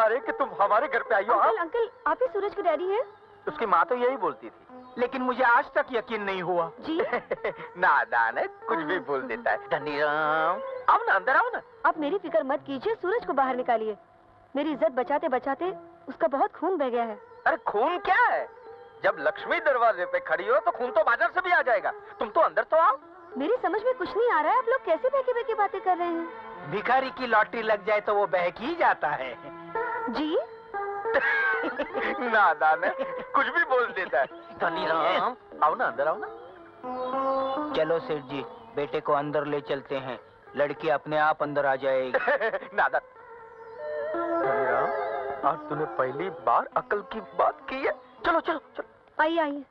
रहे कि तुम हमारे घर पे आई हो। अंकल अंकल, आप ही सूरज के डैडी हैं? उसकी माँ तो यही बोलती थी, लेकिन मुझे आज तक यकीन नहीं हुआ। जी नादान है, कुछ भी बोल देता है। धनीराम, आओ ना, अंदर आओ ना। आप मेरी फिक्र मत कीजिए, सूरज को बाहर निकालिए। मेरी इज्जत बचाते बचाते उसका बहुत खून बह गया है। अरे खून क्या है? जब लक्ष्मी दरवाजे पे खड़ी हो तो खून तो बाजार से भी आ जाएगा। तुम तो अंदर तो आओ। मेरी समझ में कुछ नहीं आ रहा है, आप लोग कैसे बहके बहके बातें कर रहे हैं? भिखारी की लॉटरी लग जाए तो वो बहक ही जाता है। जी नादान है, कुछ भी बोल देता है। धनीराम, आओ ना, अंदर आओ ना। चलो सेठ जी, बेटे को अंदर ले चलते हैं, लड़की अपने आप अंदर आ जाएगी। नादान। धनीराम, आज तूने पहली बार अकल की बात की है। चलो चलो चलो, आइए आइए।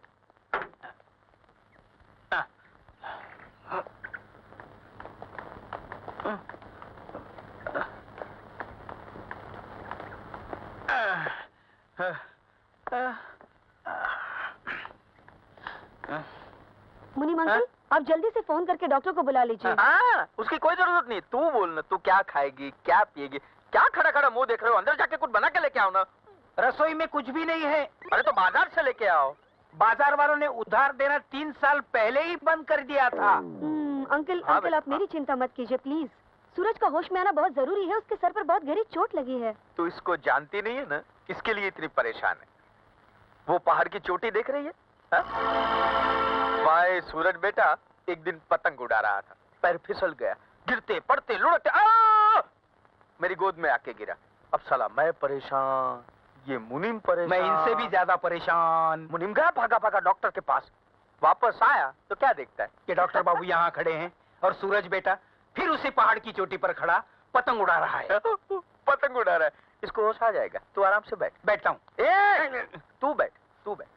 मुनीम अंकल, आप जल्दी से फोन करके डॉक्टर को बुला लीजिए। उसकी कोई जरूरत नहीं। तू बोल ना, तू क्या खाएगी, क्या पिएगी, क्या खड़ा खड़ा मुंह देख रहे हो? अंदर जाके कुछ बना के लेके आओ ना। रसोई में कुछ भी नहीं है। अरे तो बाजार से लेके आओ। बाजार वालों ने उधार देना 3 साल पहले ही बंद कर दिया था। अंकल अंकल, आप मेरी चिंता मत कीजिए प्लीज। सूरज का होश में आना बहुत जरूरी है, उसके सर पर बहुत गहरी चोट लगी है। तू इसको जानती नहीं है ना, इसके लिए इतनी परेशान है। वो पहाड़ की चोटी देख रही है? भाई सूरज बेटा एक दिन पतंग उड़ा रहा था, पैर फिसल गया, गिरते पड़ते लुढ़कते मेरी गोद में आके गिरा। अब साला मैं परेशान, ये मुनीम परेशान। मैं इनसे भी ज्यादा परेशान। मुनीम गया भागा भागा डॉक्टर के पास। वापस आया तो क्या देखता है कि डॉक्टर बाबू यहाँ खड़े हैं और सूरज बेटा फिर उसी पहाड़ की चोटी पर खड़ा पतंग उड़ा रहा है। पतंग उड़ा रहा है। इसको होश आ जाएगा, तू आराम से बैठ। बैठता हूँ। तू बैठ, तू बैठ।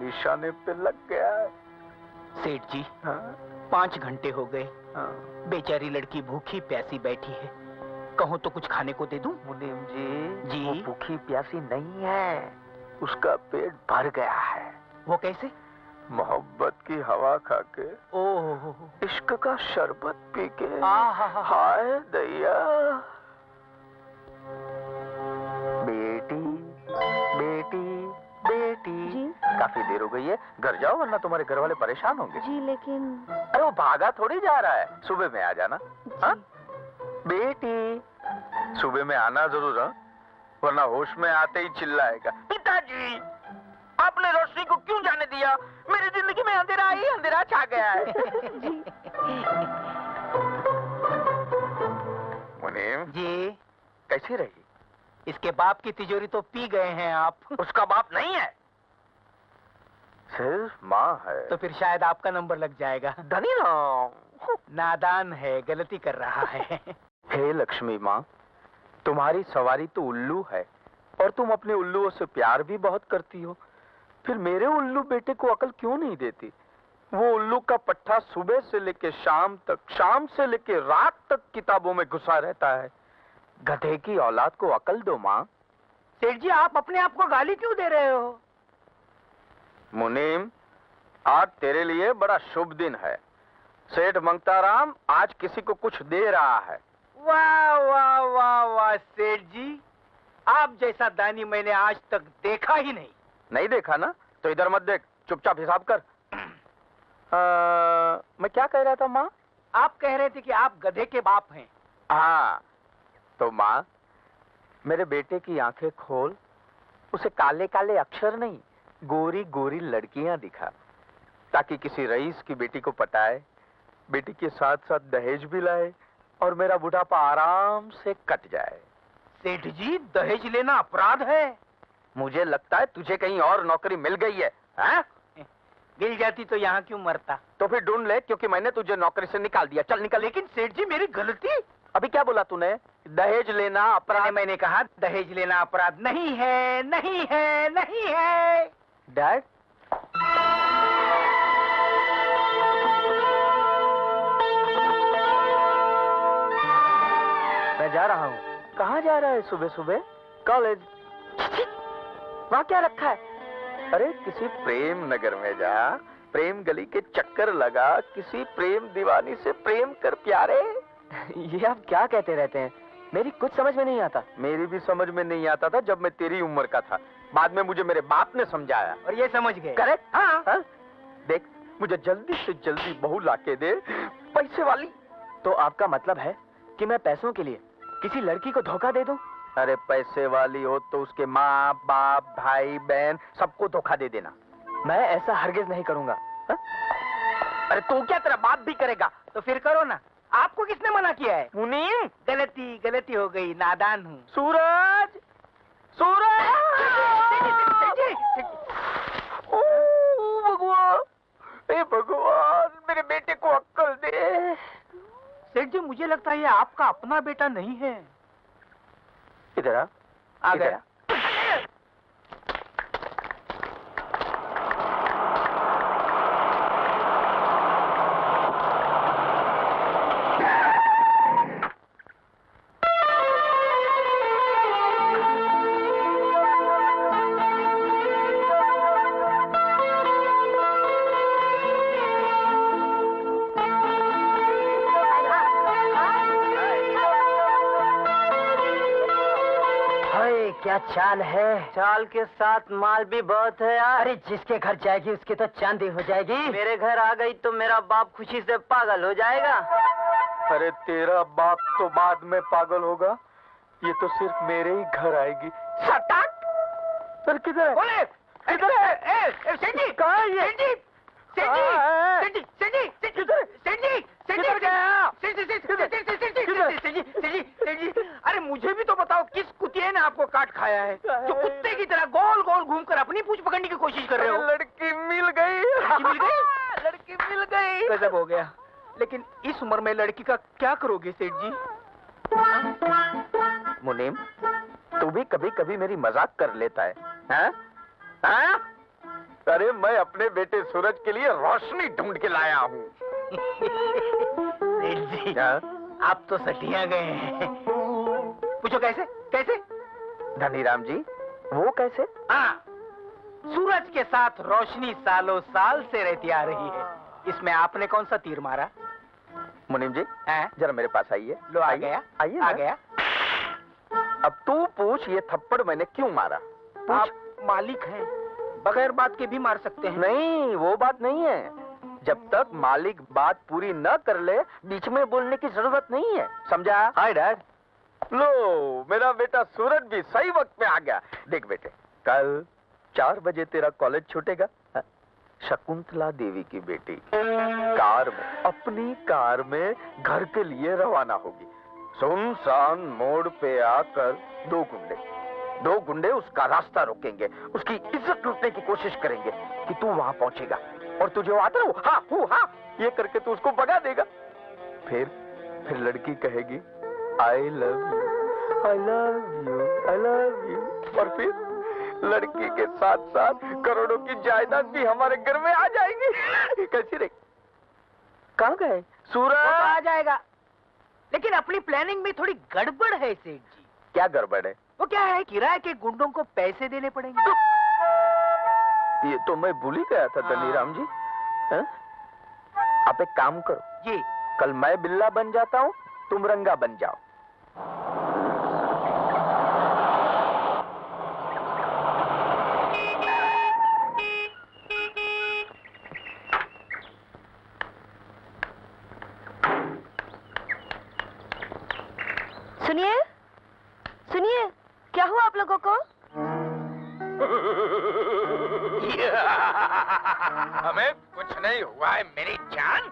निशाने पे लग गया है। सेठ जी, 5 घंटे हो गए। बेचारी लड़की भूखी प्यासी बैठी है, कहो तो कुछ खाने को दे दूं? मुनीम जी, वो भूखी प्यासी नहीं है, उसका पेट भर गया है। वो कैसे? मोहब्बत की हवा खा के, ओह, इश्क का शरबत पी के। हाय दैया। बेटी बेटी बेटी जी? काफी देर हो गई है, घर जाओ वरना तुम्हारे घर वाले परेशान होंगे। जी लेकिन। अरे वो भागा थोड़ी जा रहा है, सुबह में आ जाना। हाँ बेटी, सुबह में आना जरूर, वरना होश में आते ही चिल्लाएगा, पिताजी आपने रोशनी को क्यों जाने दिया? मेरी जिंदगी में अंधेरा ही अंधेरा छा गया है। मुनीम जी, कैसी रही? इसके बाप की तिजोरी तो पी गए हैं आप। उसका बाप नहीं है, सिर्फ माँ है। तो फिर शायद आपका नंबर लग जाएगा। धनी नादान है, गलती कर रहा है। हे लक्ष्मी माँ, तुम्हारी सवारी तो उल्लू है और तुम अपने उल्लुओं से प्यार भी बहुत करती हो, फिर मेरे उल्लू बेटे को अकल क्यों नहीं देती? वो उल्लू का पट्टा सुबह से लेके शाम तक, शाम से लेके रात तक किताबों में घुसा रहता है। गधे की औलाद को अकल दो माँ। सेठ जी, आप अपने आप को गाली क्यों दे रहे हो? मुनीम, आज तेरे लिए बड़ा शुभ दिन है। सेठ मंगताराम आज किसी को कुछ दे रहा है। वाह वाह वाह वाह सेठ जी, आप जैसा दानी मैंने आज तक देखा ही नहीं। नहीं देखा ना? तो इधर मत देख, चुपचाप हिसाब कर। मैं क्या कह रहा था माँ? आप कह रहे थे कि आप गधे के बाप हैं। हाँ, तो माँ मेरे बेटे की आंखें खोल, उसे काले काले अक्षर नहीं, गोरी गोरी लड़कियां दिखा, ताकि किसी रईस की बेटी को पटाए, बेटी के साथ साथ दहेज भी लाए और मेरा बुढ़ापा आराम से कट जाए। सेठ जी, दहेज लेना अपराध है। मुझे लगता है तुझे कहीं और नौकरी मिल गई है, हैं? मिल जाती तो यहाँ क्यों मरता? तो फिर ढूंढ ले, क्योंकि मैंने तुझे नौकरी से निकाल दिया। चल निकल। लेकिन सेठ जी, मेरी गलती। अभी क्या बोला तूने? दहेज लेना अपराध? मैंने कहा दहेज लेना अपराध नहीं है, नहीं है, नहीं है। डैड, मैं जा रहा हूँ। कहाँ जा रहा है सुबह सुबह? कॉलेज। वहाँ क्या रखा है? अरे किसी प्रेम नगर में जा, प्रेम गली के चक्कर लगा, किसी प्रेम दीवानी से प्रेम कर प्यारे। ये आप क्या कहते रहते हैं? मेरी कुछ समझ में नहीं आता। मेरी भी समझ में नहीं आता था जब मैं तेरी उम्र का था। बाद में मुझे मेरे बाप ने समझाया और ये समझ गए। करेक्ट? हाँ। देख, मुझे जल्दी से जल्दी बहू लाके दे, पैसे वाली। तो आपका मतलब है कि मैं पैसों के लिए किसी लड़की को धोखा दे दूं? अरे पैसे वाली हो तो उसके माँ बाप भाई बहन सबको धोखा दे देना। मैं ऐसा हरगिज नहीं करूंगा। हा? अरे तू क्या, तेरा बाप भी करेगा? तो फिर करो ना। आपको किसने मना किया है? मुनीम, गलती हो गई, नादान हूँ। सूरज, सूरज! ओ भगवान, हे भगवान, मेरे बेटे को अक्ल दे। सेठ जी, मुझे लगता है ये आपका अपना बेटा नहीं है। इधर आ गया। क्या चाल है? चाल के साथ माल भी बहुत है यार। अरे जिसके घर जाएगी उसकी तो चांदी हो जाएगी। मेरे घर आ गई तो मेरा बाप खुशी से पागल हो जाएगा। अरे तेरा बाप तो बाद में पागल होगा, ये तो सिर्फ मेरे ही घर आएगी। सटाक! सर किधर है? बोले, किधर है? सेठ जी, कहाँ है ये? सेठ जी, सेठ जी, सेठ जी, सेठ जी, सेठ जी, सेठ जी, किधर गया? सेठ जी, सेठ जी, सेठ जी, अरे मुझे भी तो बताओ, किस कुतिये ने आपको काट खाया है जो कुत्ते की तरह गोल गोल घूमकर अपनी पूंछ पकड़ने की कोशिश कर रहे हो? लड़की मिल गई। लड़की मिल गई? लड़की मिल गई। गजब हो गया। लेकिन इस उम्र में लड़की का क्या करोगे सेठ जी? मुनीम, तू भी कभी कभी मेरी मजाक कर लेता है, हाँ? हाँ? अरे मैं अपने बेटे सूरज के लिए रोशनी ढूंढ के लाया हूँ। सेठ जी, आप तो सटिया गए हैं। पूछो कैसे? कैसे? धनीराम जी, वो कैसे? हाँ, सूरज के साथ रोशनी सालों साल से रहती आ रही है। इसमें आपने कौन सा तीर मारा? मुनीम जी, जरा मेरे पास आइए। लो, आ गया। आइए, आ गया। अब तू पूछ, ये थप्पड़ मैंने क्यों मारा? आप मालिक हैं, बगैर बात के भी मार सकते हैं। नहीं, वो बात नहीं है। जब तक मालिक बात पूरी न कर ले, बीच में बोलने की जरूरत नहीं है, समझा? Hi dad. लो, मेरा बेटा सूरज भी सही वक्त में आ गया। देख बेटे, कल 4 बजे तेरा कॉलेज छूटेगा। शकुंतला देवी की बेटी कार में, अपनी कार में घर के लिए रवाना होगी। सुनसान मोड़ पे आकर दो गुंडे उसका रास्ता रोकेंगे, उसकी इज्जत लूटने की कोशिश करेंगे कि तू वहां पहुंचेगा और तुझे आता ना हाँ ये करके तू उसको भगा देगा। फिर लड़की कहेगी I love you, I love you, I love you, और फिर लड़की के साथ साथ करोड़ों की जायदाद भी हमारे घर में आ जाएगी। कैसी रही? कहाँ गए सूरज? वो तो आ जाएगा, लेकिन अपनी प्लानिंग में थोड़ी गड़बड़ है सेठ जी। क्या गड़बड़ है? वो क्या है, किराए के गुंडों को पैसे देने पड़ेंगे। ये तो मैं भूल ही गया था धनीराम जी। आप एक काम करो जी, कल मैं बिल्ला बन जाता हूँ, तुम रंगा बन जाओ। सुनिए, सुनिए, क्या हुआ आप लोगों को? हमें कुछ नहीं हुआ है मेरी जान।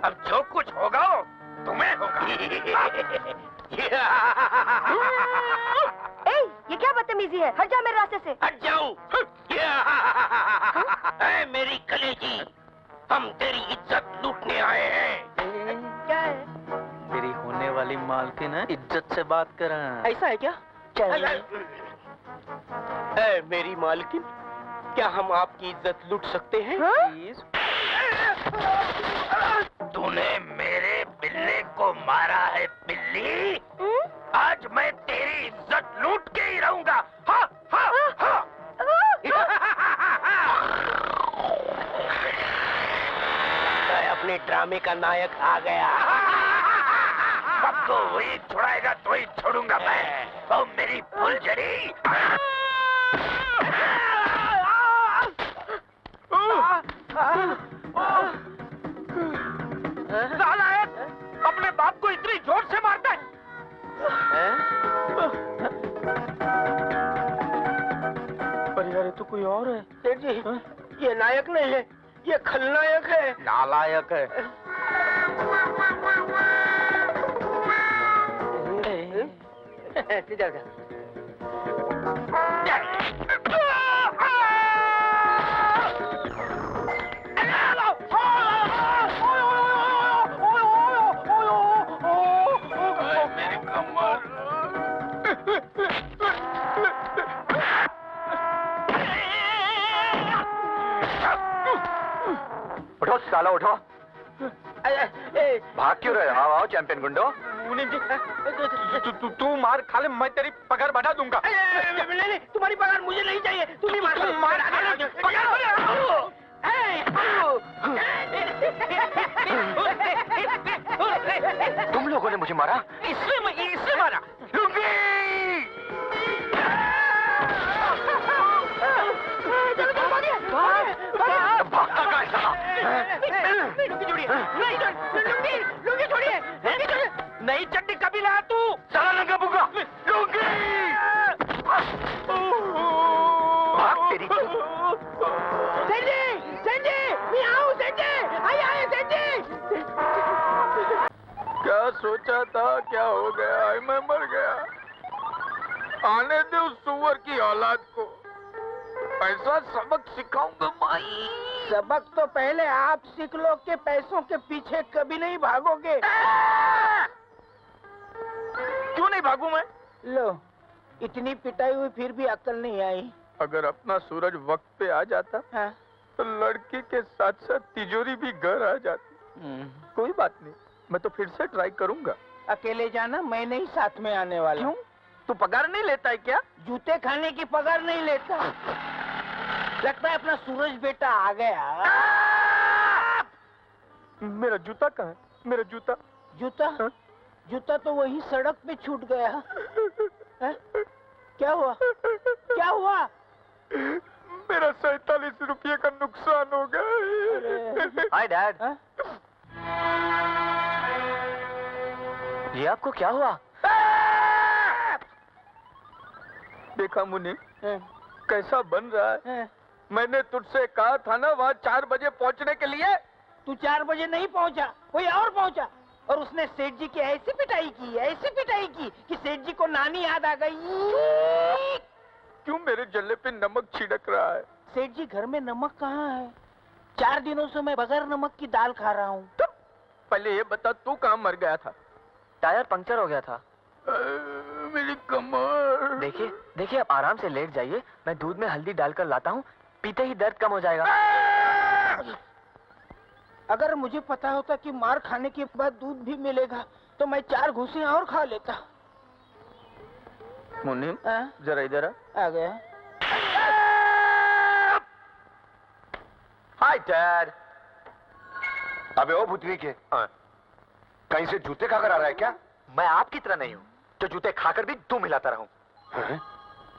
अब जो कुछ होगा वो तुम्हें होगा। ए, ये क्या बदतमीजी है? हट जा मेरे रास्ते से। हट जाओ। मेरी कलेजी, हम तेरी इज्जत लूटने आए हैं। क्या है? तेरी होने वाली खाली मालकिन है, इज्जत से बात करें। ऐसा है क्या? मेरी मालकिन, क्या हम आपकी इज्जत लूट सकते हैं? प्लीज। तूने मेरे बिल्ले को मारा है बिल्ली। आज मैं तेरी इज्जत लूट के ही रहूंगा। हा, हा, हा। अपने ड्रामे का नायक आ गया। सबको वही छुड़ाएगा तो ही छोड़ूंगा मैं। ओ मेरी फुलझड़ी। नालायक, अपने बाप को इतनी जोर से मारता है। पर यार ये तो कोई और है। सेठ जी, ये नायक नहीं है, ये खलनायक है। नालायक है। सीधा जा। मेरी कमर। उठो साला उठो। भाग क्यों रहे? आओ आओ चैंपियन गुंडो। तू मार खा ले, मैं तेरी पगार बढ़ा दूंगा। नहीं, तुम्हारी पगार मुझे नहीं चाहिए। तुम ही मार। तुम लोगों ने मुझे मारा? इससे मारा। भागता कहाँ है साला? लुंगी छोड़िए। नई चड्डी कभी लाया तू? साला नंगा बुगा। भाग तेरी। क्या सोचा था, क्या हो गया? मैं मर गया। आने दे उस सुअर की औलाद को, ऐसा सबक सिखाऊंगा माई। सबक तो पहले आप सीख लो कि पैसों के पीछे कभी नहीं भागोगे। क्यों नहीं भागू मैं? लो, इतनी पिटाई हुई फिर भी अक्ल नहीं आई। अगर अपना सूरज वक्त पे आ जाता हाँ? तो लड़की के साथ साथ तिजोरी भी घर आ जाती। कोई बात नहीं, मैं तो फिर से ट्राई करूंगा। अकेले जाना, मैं नहीं साथ में आने वाला। क्यों? तू पगार नहीं लेता है क्या? जूते खाने की पगार नहीं लेता। लगता है अपना सूरज बेटा आ गया। मेरा जूता कहाँ है? मेरा जूता। जूता? हाँ? जूता तो वही सड़क पे छूट गया। है? क्या हुआ? क्या हुआ? मेरा 47 रुपये का नुकसान हो गया। Hi dad. ये आपको क्या हुआ? देखा मुन्नी, कैसा बन रहा है? मैंने तुझसे कहा था ना वहाँ 4 बजे पहुँचने के लिए। तू 4 बजे नहीं पहुंचा, कोई और पहुंचा। और उसने सेठ जी की ऐसी पिटाई की कि सेठ जी को नानी याद आ गई। क्यों मेरे जल्ले पे नमक छिड़क रहा है? सेठ जी, घर में नमक कहाँ है? 4 दिनों से मैं बगैर नमक की दाल खा रहा हूँ। पहले ये बता, तू कहाँ मर गया था? टायर पंक्चर हो गया था। मेरी कमर। देखिए देखिए, आप आराम से लेट जाइए, मैं दूध में हल्दी डालकर लाता हूँ, पीते ही दर्द कम हो जाएगा। अगर मुझे पता होता कि मार खाने के बाद दूध भी मिलेगा तो मैं 4 घूसियां और खा लेता। मुन्नी, जरा इधर आ गया। Hi dad. अबे ओ भूतनी के, कहीं से जूते खाकर आ रहा है क्या? मैं आपकी तरह नहीं हूँ जो जूते खाकर भी दूं मिलाता रहूं।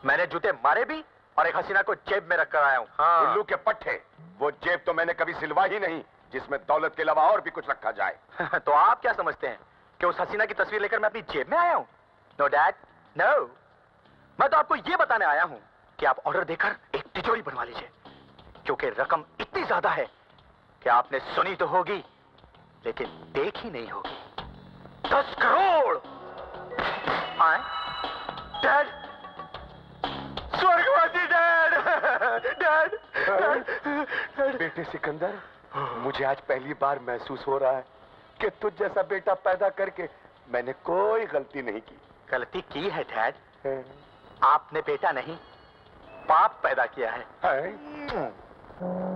मैंने जूते मारे भी और एक हसीना को जेब में रख कर आया हूँ। उल्लू के पट्टे, वो जेब तो मैंने कभी सिलवा ही नहीं जिसमें दौलत के अलावा और भी कुछ रखा जाए। तो आप क्या समझते हैं कि उस हसीना की तस्वीर लेकर मैं अपनी जेब में आया हूँ? No dad, no. मैं तो आपको ये बताने आया हूँ कि आप ऑर्डर देकर एक तिजोरी बनवा लीजिए, क्योंकि रकम इतनी ज्यादा है कि आपने सुनी तो होगी लेकिन देखी नहीं होगी। 10 करोड़। डैड, स्वर्गवासी डैड। डैड, बेटे सिकंदर, मुझे आज पहली बार महसूस हो रहा है कि तुझ जैसा बेटा पैदा करके मैंने कोई गलती नहीं की। गलती की है डैड। आपने बेटा नहीं, बाप पैदा किया है। है?